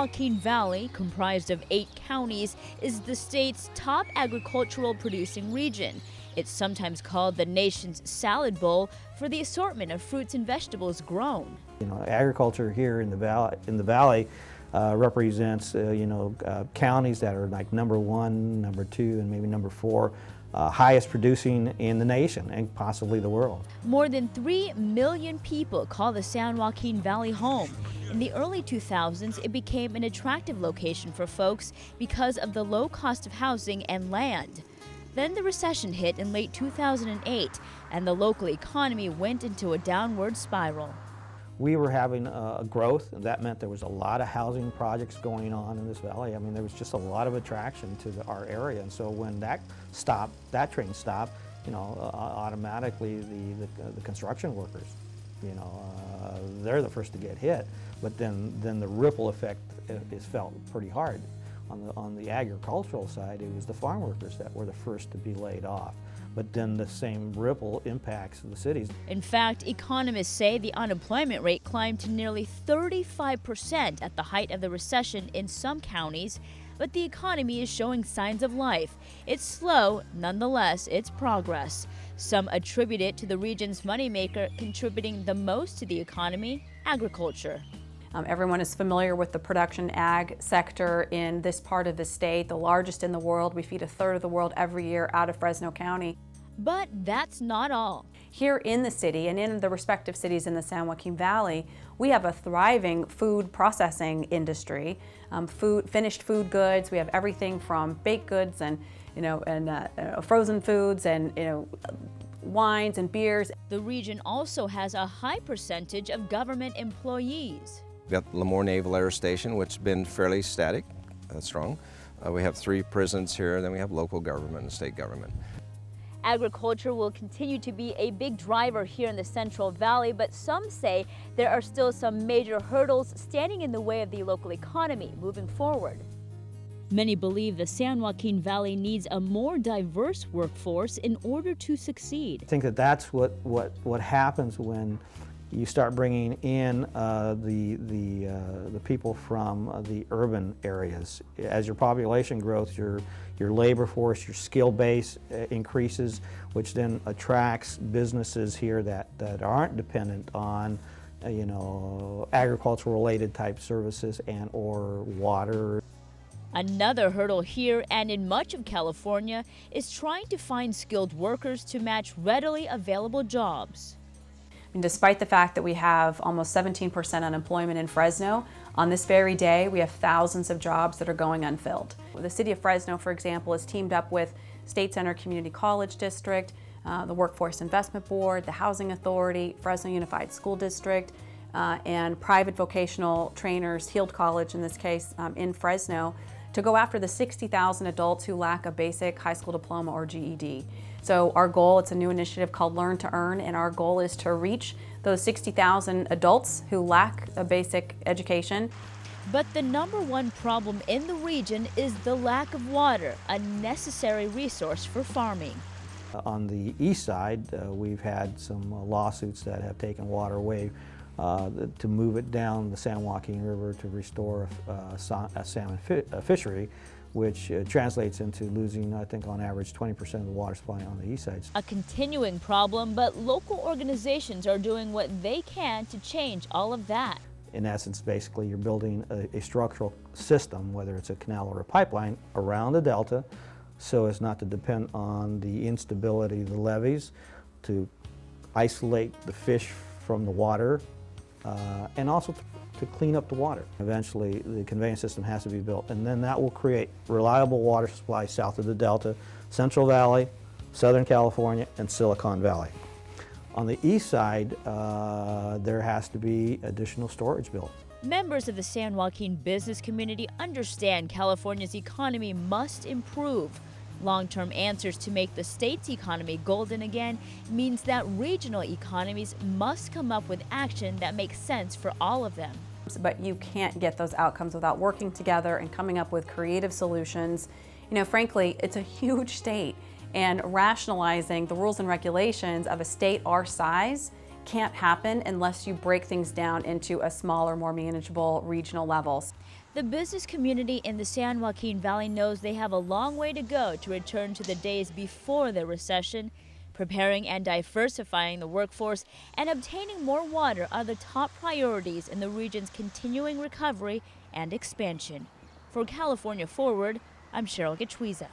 Joaquin Valley, comprised of 8 counties, is the state's top agricultural producing region. It's sometimes called the nation's salad bowl for the assortment of fruits and vegetables grown. Agriculture here in the valley represents counties that are like number 1, number 2, and maybe number 4 highest producing in the nation and possibly the world. More than 3 million people call the San Joaquin Valley home. In the early 2000s, it became an attractive location for folks because of the low cost of housing and land. Then the recession hit in late 2008, and the local economy went into a downward spiral. We were having a growth, and that meant there was a lot of housing projects going on in this valley. I mean, there was just a lot of attraction to our area, and so when that train stopped, automatically the construction workers, they're the first to get hit. But then the ripple effect is felt pretty hard. On the agricultural side, it was the farm workers that were the first to be laid off. But then the same ripple impacts the cities. In fact, economists say the unemployment rate climbed to nearly 35% at the height of the recession in some counties, but the economy is showing signs of life. It's slow, nonetheless, it's progress. Some attribute it to the region's moneymaker contributing the most to the economy, agriculture. Everyone is familiar with the production ag sector in this part of the state, the largest in the world. We feed 1/3 of the world every year out of Fresno County. But that's not all. Here in the city and in the respective cities in the San Joaquin Valley, we have a thriving food processing industry, finished food goods. We have everything from baked goods and frozen foods and wines and beers. The region also has a high percentage of government employees. We got Lemoore Naval Air Station, which has been fairly static, strong. We have 3 prisons here, and then we have local government and state government. Agriculture will continue to be a big driver here in the Central Valley, but some say there are still some major hurdles standing in the way of the local economy moving forward. Many believe the San Joaquin Valley needs a more diverse workforce in order to succeed. I think that's what happens when you start bringing in the people from the urban areas. As your population grows, your labor force, your skill base increases, which then attracts businesses here that aren't dependent on agricultural related type services and or water. Another hurdle here and in much of California is trying to find skilled workers to match readily available jobs. And despite the fact that we have almost 17% unemployment in Fresno, on this very day we have thousands of jobs that are going unfilled. The city of Fresno, for example, has teamed up with State Center Community College District, the Workforce Investment Board, the Housing Authority, Fresno Unified School District, and private vocational trainers, Heald College in this case, in Fresno, to go after the 60,000 adults who lack a basic high school diploma or GED. So our goal, it's a new initiative called Learn to Earn, and our goal is to reach those 60,000 adults who lack a basic education. But the #1 problem in the region is the lack of water, a necessary resource for farming. On the east side, we've had some lawsuits that have taken water away to move it down the San Joaquin River to restore a salmon fishery, which translates into losing, I think, on average 20% of the water supply on the east side. A continuing problem, but local organizations are doing what they can to change all of that. In essence, basically, you're building a structural system, whether it's a canal or a pipeline, around the delta, so as not to depend on the instability of the levees, to isolate the fish from the water, and also to clean up the water. Eventually, the conveyance system has to be built, and then that will create reliable water supply south of the Delta, Central Valley, Southern California, and Silicon Valley. On the east side, there has to be additional storage built. Members of the San Joaquin business community understand California's economy must improve. Long-term answers to make the state's economy golden again means that regional economies must come up with action that makes sense for all of them. But you can't get those outcomes without working together and coming up with creative solutions. Frankly, it's a huge state, and rationalizing the rules and regulations of a state our size can't happen unless you break things down into a smaller, more manageable regional levels. The business community in the San Joaquin Valley knows they have a long way to go to return to the days before the recession. Preparing and diversifying the workforce and obtaining more water are the top priorities in the region's continuing recovery and expansion. For California Forward, I'm Cheryl Gachwiza.